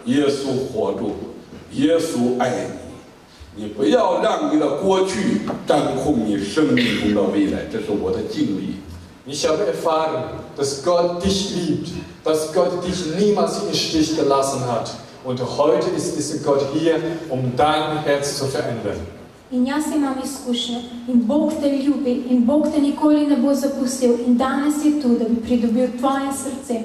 耶稣活着，耶稣爱你，你不要让你的过去掌控你生命中的未来，这是我的经历。Ich habe erfahren, dass Gott dich liebt, dass Gott dich niemals im Stich gelassen hat. Und heute ist dieser Gott hier, um dein Herz zu verändern. In jaz imam izkušnjo in Bog te ljubi in Bog te nikoli ne bo zapustil in danes je tu, da bi pridobil tvoje srce.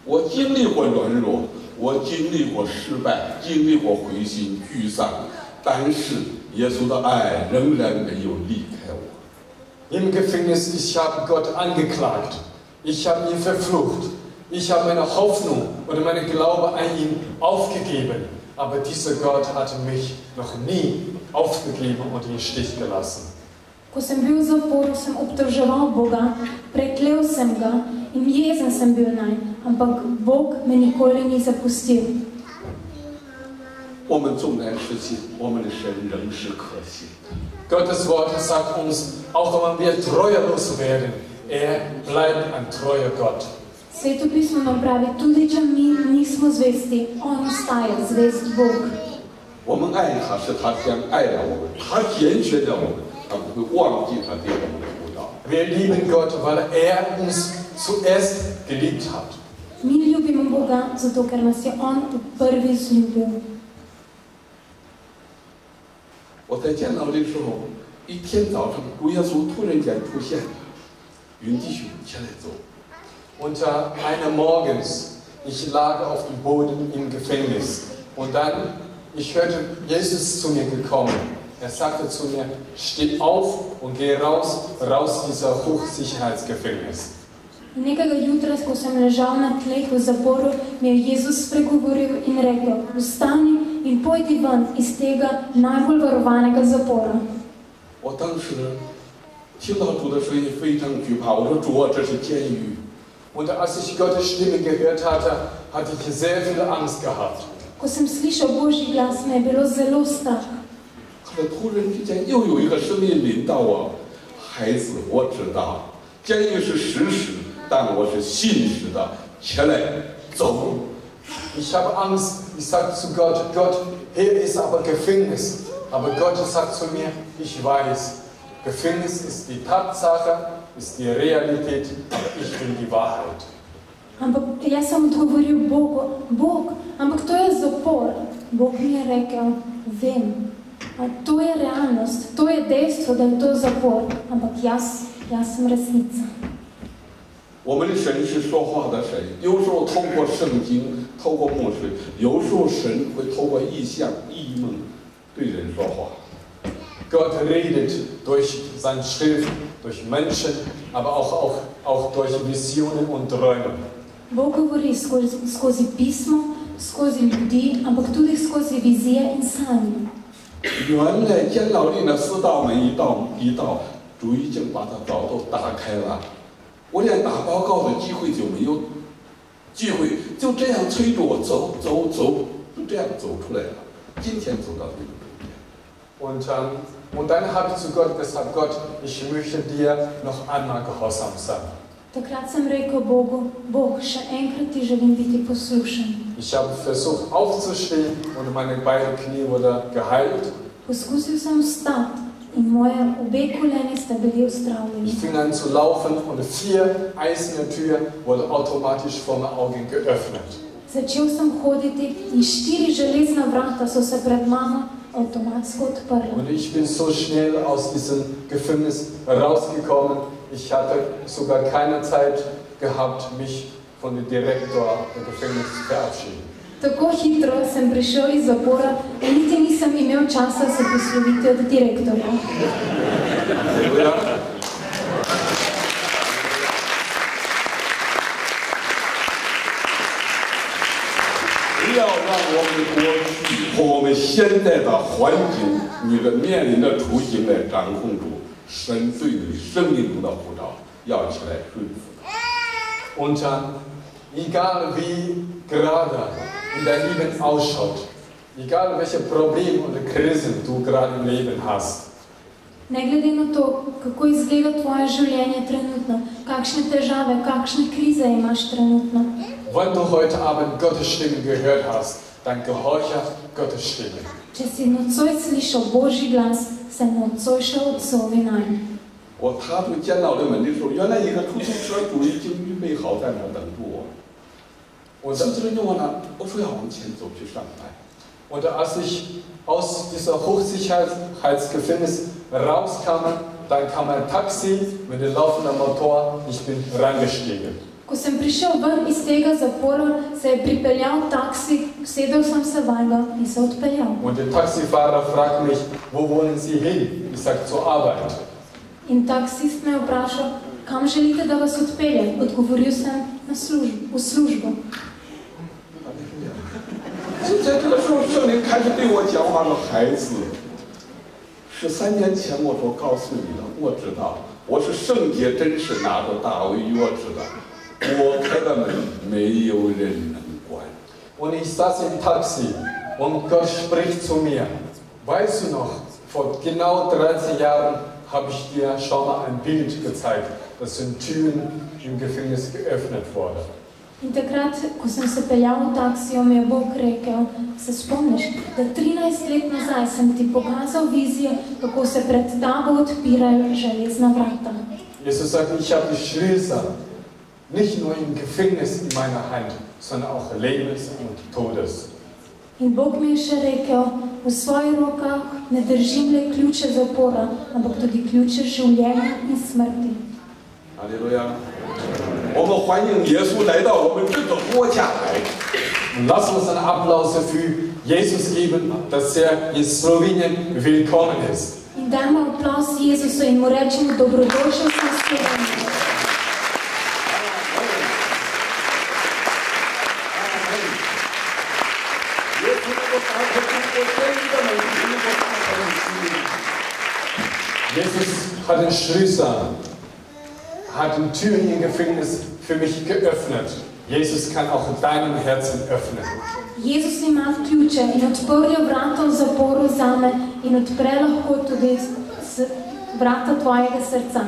我经历过软弱，我经历过失败，经历过灰心沮丧，但是耶稣的爱仍然没有离开我。Im Gefängnis, ich habe Gott angeklagt, ich habe ihn verflucht, ich habe meine Hoffnung oder meinen Glaube an ihn aufgegeben. Aber dieser Gott hat mich noch nie aufgegeben und in den Stich gelassen. Ko sem bil v zaporu, sem obtoževal Boga, preklel sem ga in jezen sem bil nanj, ampak Bog me nikoli ni zapustil. 我们纵然失信，我们的神仍是可信的。 Gottes Wort sagt uns, auch wenn wir treulos werden, bleibt ein treuer Gott. Sveto pismo nam pravi, tudi če mi nismo zvesti, on ostaja zvest Bog. 我们爱他是他先爱了我们，他拣选了我们，他不会忘记他对我们的辅导。 Wir lieben Gott, weil uns zuerst geliebt hat. Mi ljubimo Boga, zato ker nas je on prvi zljubil. 我在监牢的时候，一天早上，主耶稣突然间出现了，云弟兄起来走。 Eines Morgens, ich lag auf dem Boden im Gefängnis und dann, ich hörte Jesus zu mir gekommen. Er sagte zu mir, steh auf und geh raus dieser Hochsicherheitsgefängnis. Nekega jutra, ko sem ležal na tleh v zaporu, mi je Jezus spregovoril in rekel, vstani in pojdi ven iz tega najbolj varovanega zapora. 我当时听到主的声音非常惧怕，我说主啊，这是监狱。 Und als ich Gottes Stimme gehört hatte, hatte ich sehr viel Angst gehabt. Ko sem slišal Božji glas, me je bilo zelo strah. 可突然之間又有一個聲音臨到我，孩子，我知道監獄是實實，但我是信實的，起來走。 Ich habe Angst, ich sagte zu Gott, Gott, hier ist aber Gefängnis. Aber Gott sagt zu mir, ich weiß, Gefängnis ist die Tatsache, ist die Realität, aber ich will die Wahrheit. Ampak jaz sem odgovoril Bogu, Bog, ampak to je zapor. Bog mi je rekel, vem, to je realnost, to je dejstvo, da je to zapor, ampak jaz sem resnica. 我们的神是说话的神，有时候透过圣经，透过牧师，有时候神会透过异象、异梦对人说话。 Gott redet durch seine Schrift, durch Menschen, aber auch durch Visionen und Träume. Bog govori skozi pismo, skozi ljudi, ampak tudi skozi vizije in sanje. 原来监牢里的4道门一道，主已经把它早都打开了，我连打报告的机会就没有，机会就这样催着我走，就这样走出来了。今天走到这个中间。 Und dann habe ich zu Gott gesagt, Gott, ich möchte dir noch einmal gehorsam sein. Takrat sem rekel Bogu, Bog, še enkrat ti želim biti poslušen. Ich habe versucht aufzustehen und meine beiden Knie wurden geheilt. Poskusil sem vstati in moje obe koleni sta bili uzdravljeni. Ich fing an zu laufen und 4 eiserne Türen wurden automatisch vor meinen Augen geöffnet. Začel sem hoditi in 4 železna vrata so se pred mano automatsko odprla. Und ich bin so schnell aus diesem Gefängnis rausgekommen. Ich hatte sogar keine Zeit gehabt, mich von dem Direktor des Gefängnisses zu verabschieden. Tako hitro sem prišel iz zapora in niti nisem imel časa se posloviti od direktorja.不要让我们的过去和我们现在的环境、你的面临的处境来掌控住神对你生命中的呼召，要起来顺服。 Und egal wie gerade in dein Leben ausschaut, egal welche Probleme oder Krisen du gerade im Leben hast, Ne glede na to, kako izgleda tvoje življenje trenutno, kakšne težave, kakšne krize imaš trenutno. wenn du heute Abend Gottes Stimme gehört hast, dann gehorche Gottes Stimme. Če si nocoj slišal Božji glas, se nocojšnja odzovi nanj. 我踏入监牢的门的时候，原来一个出租车主已经预备好在那儿等着我。我出租车就问了，我说要往前走去上班。 Und als ich aus dieser Hochsicherheitsgefängnis rauskam, dann kam ein Taxi mit dem laufenden Motor. Ich bin reingestiegen. Ko sem prišel ven iz tega zapora, se je pripeljal taksi, sedel sem se vanj in se odpeljal. Und der Taxifahrer fragt mich, wo wollen Sie hin? Ich sage, zur Arbeit. In taksist me je vprašal, kam želite, da vas odpeljem? Odgovoril sem v službo. 就在这个时候，圣灵开始对我讲话了，孩子，13年前我说告诉你的，我知道，我是圣洁真实拿着大卫约知道，我开的门没有人能关。 Und ich saß im Taxi und Gott spricht zu mir. Weißt du noch, vor genau 13 Jahren habe ich dir schon mal ein Bild gezeigt, dass sind Türen im Gefängnis geöffnet wurden. In takrat, ko sem se peljal v taksijo, mi je Bog rekel, se spomniš, da 13 let nazaj sem ti pokazal vizijo, kako se pred tabo odpirajo železna vrata. Jesus sagt, ich habe die Schlüssel nicht nur im Gefängnis in meiner Hand, sondern auch Lebens und Todes. In Bog mi je še rekel, v svojih rokah ne držim le ključe zapora, ampak tudi ključe življenja in smrti. 哈利路亚！我们欢迎耶稣来到我们这个国家来。 Und lass uns einen Applaus für Jesus geben, dass er in Slowenien willkommen ist. In dajmo aplauz Jezusu in mu rečemo dobrodošel sem v Sloveniji. Jesus hat den Schlüssel, hat die Tür im Gefängnis für mich geöffnet. Jesus kann auch deinem Herzen öffnen. Jezus ima ključe in odprl je vrata v zaporu zame in odpre lahko tudi vrata tvojega srca.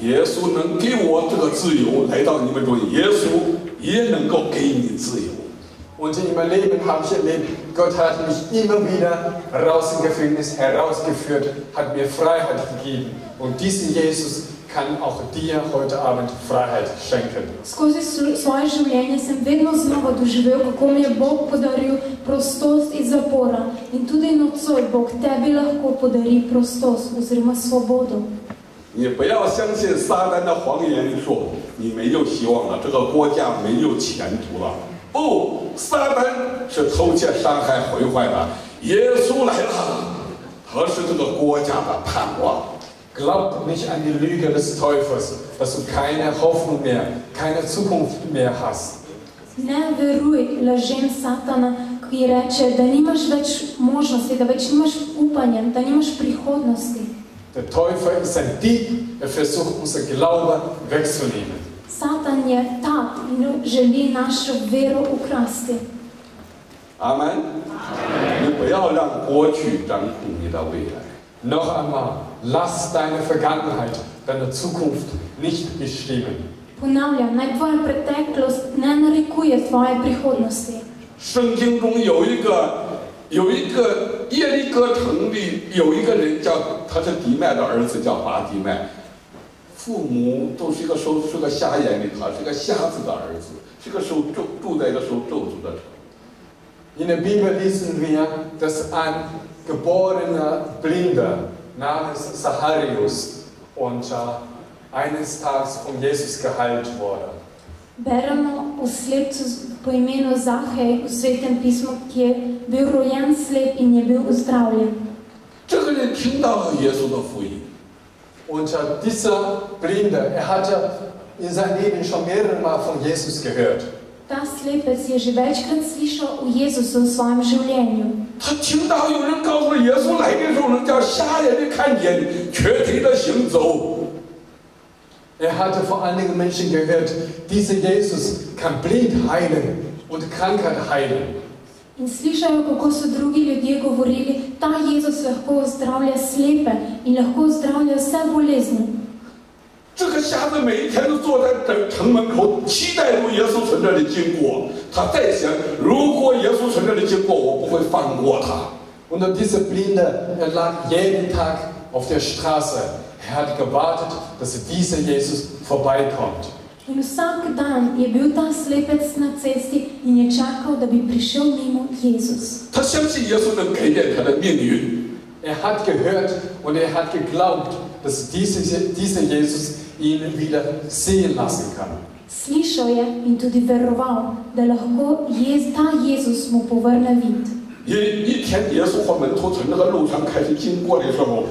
耶稣能给我这个自由，来到你们中间，耶稣也能够给你自由。 Und in meinem Leben habe ich erlebt, Gott hat mich immer wieder raus im Gefängnis herausgeführt, hat mir Freiheit gegeben. Und diesen Jesus kann auch dir heute Abend Freiheit schenken. Skozi svoje življenje sem vedno znova doživel, kako mi je Bog podaril prostost iz zapora. In tudi nocoj Bog tebi lahko podari prostost oziroma svobodo. 你不要相信撒旦的谎言，说你没有希望了，这个国家没有前途了。不，撒旦是偷窃、伤害、毁坏的。耶稣来了，他是这个国家的盼望。 Glaub nicht an die Lüge des Teufels, dass du keine Hoffnung mehr, keine Zukunft mehr hast. Ne veruj lažem Satana, ki reče, da nimaš več možnosti, da več nimaš upanja, da nimaš prihodnosti. Der Teufel ist ein Dieb, er versucht unser Glaube wegzunehmen. Satan je tak in želi našo vero ukrasti. 阿门。你不要让过去掌控你的未来。 Noch einmal, lass deine Vergangenheit, deine Zukunft nicht bestimmen. Ponavljam, naj tvoja preteklost ne narekuje tvoje prihodnosti. 圣经中有一个耶利哥城里有一个人叫他是底麦的儿子叫巴底麦，父母都是是个瞎眼的，他是个瞎子的儿子，是个住在一个受咒诅的城。 In der Bibel lesen wir, dass ein geborener Blinder namens Zacharias und eines Tages von Jesus geheilt wurde. Beremo o slepcu po imenu Zahej v Svetem pismu, ki je bil rojen slep in je bil uzdravljen. 这个人听到了耶稣的福音。 Und dieser Blinde, er hatte in seinem Leben schon mehrere Mal von Jesus gehört. Ta slepec je že večkrat slišal o Jezusu v svojem življenju. 他听到有人告诉耶稣来的时候，能叫瞎眼的看见，瘸腿的行走。 Er hatte vor einigen Menschen gehört, dieser Jesus kann blind heilen und Krankheit heilen. In slišal je, kako so drugi ljudje govorili, ta Jezus lahko zdravlja slepe in lahko zdravlja vse bolezni. 这个瞎子每一天都坐在城门口，期待着耶稣从这里经过。他在想，如果耶稣从这里经过，我不会放过他。Und dieser Blinde, lag jeden Tag auf der Straße. Hat gewartet, dass dieser Jesus vorbeikommt. In vsak dan je bil ta slepec na cesti in je čakal, da bi prišel mimo Jezus. 他相信耶稣能改变他的命运。Hat gehört und hat geglaubt, dass dieser Jesus ihn wieder sehen lassen kann. Slišal je in tudi veroval, da lahko ta Jezus mu povrne vid. 一天，耶稣和门徒从那个路上开始经过的时候，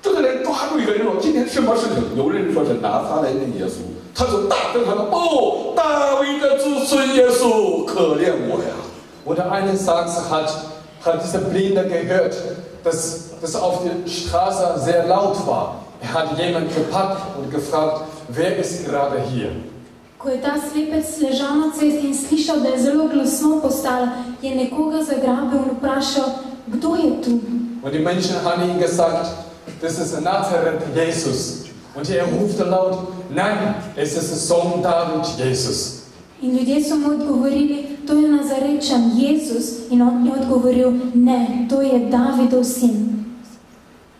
这个人抓住一个人说：“今天什么事情？”有人说是拿撒勒人耶稣，他就大声喊道：“哦，大卫的子孙耶稣，可怜我呀！” Oder eines Tages hat dieser Blinde gehört, dass auf der Straße sehr laut war. Hat jemand gepackt und gefragt, wer ist gerade hier? Ko je ta slepec ležal na cesti in slišal, da je zelo glasno postalo, je nekoga zagrabil in vprašal, kdo je tu? Und die Menschen haben ihm gesagt, das ist Nazareth Jesus. Und er rufte laut, nein, es ist der Sohn David Jesus. In ljudje so mu odgovorili, to je Nazarečan Jezus. In on je odgovoril, ne, to je Davidov sin.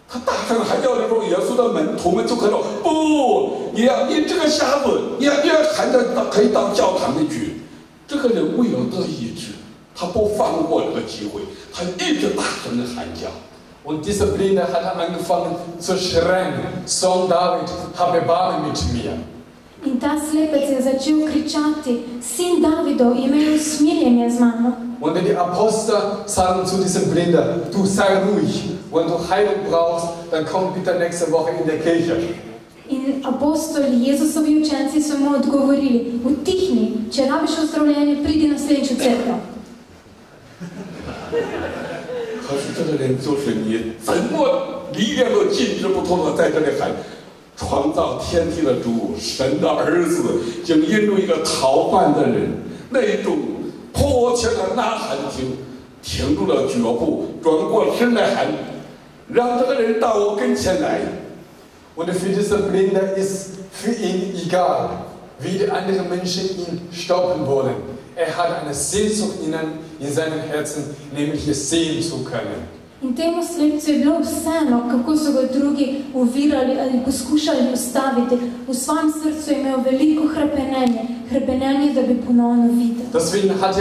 他大声喊叫的时候，耶稣的门徒们就看到，不，你这个瞎子，你要喊着可以到教堂里去。这个人为了得医治，他不放过这个机会，他一直大声的喊叫。Und dieser Blinde hat angefangen zu schreien, Sohn David, hab Erbarmen mit mir. In ta slepec je začel kričati, sin Davidov, imej usmiljenje z mano. Und die Apostel sagen zu diesem Blinden, du sei ruhig, wenn du Heilung brauchst, dann komm bitte nächste Woche in der Kirche. In apostoli, Jezusovi učenci so mu odgovorili, utihni, če rabiš ozdravljenje, pridi naslednjič v cerkev. 可是这个人就是你，怎么力量都禁止不住的在这里喊，创造天地的主，神的儿子，竟因为一个逃犯的人那种迫切的呐喊停住了脚步，转过身来喊，让这个人到我跟前来。Und für diesen Blinden ist für ihn egal, wie die anderen Menschen ihn stoppen wollen. Hat eine Sehnsucht in seinem Herzen, nämlich es sehen zu können. In temu slepcu je bilo vseeno, kako so ga drugi ovirali ali poskušali ustaviti. V svojem srcu je imel veliko hrepenenje, da bi ponovno videl. Deswegen hat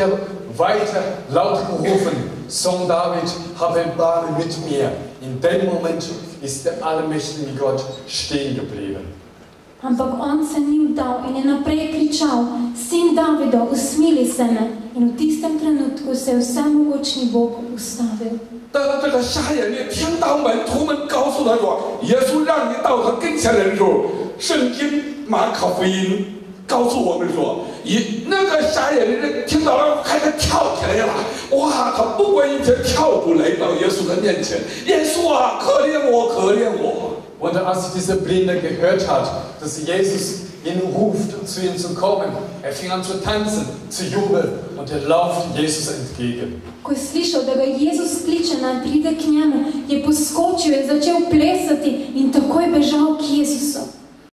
weiter laut gerufen, Sohn David, hab Erbarmen mit mir. In dem Moment ist der allmächtige Gott stehen geblieben. Ampak on se ni vdal in je naprej kričal, sin Davidov, usmili se me. In v tistem trenutku se je vsemogočni Bog ustavil. 当这个瞎眼的听到门徒们告诉他说，耶稣让你到他跟前来的时候，圣经马可福音告诉我们说，那个瞎眼的人听到了，开始跳起来了。哇，他不管一切，跳出来到耶稣的面前，耶稣啊，可怜我，可怜我。 Und als dieser Blinde gehört hat, dass Jesus ihn ruft, zu ihm zu kommen, fing an zu tanzen, zu jubeln und lauft Jesus entgegen. Ko je slišal, da ga Jezus kliče naj pride k njemu, je poskočil, je začel plesati in takoj bežal k Jezusu.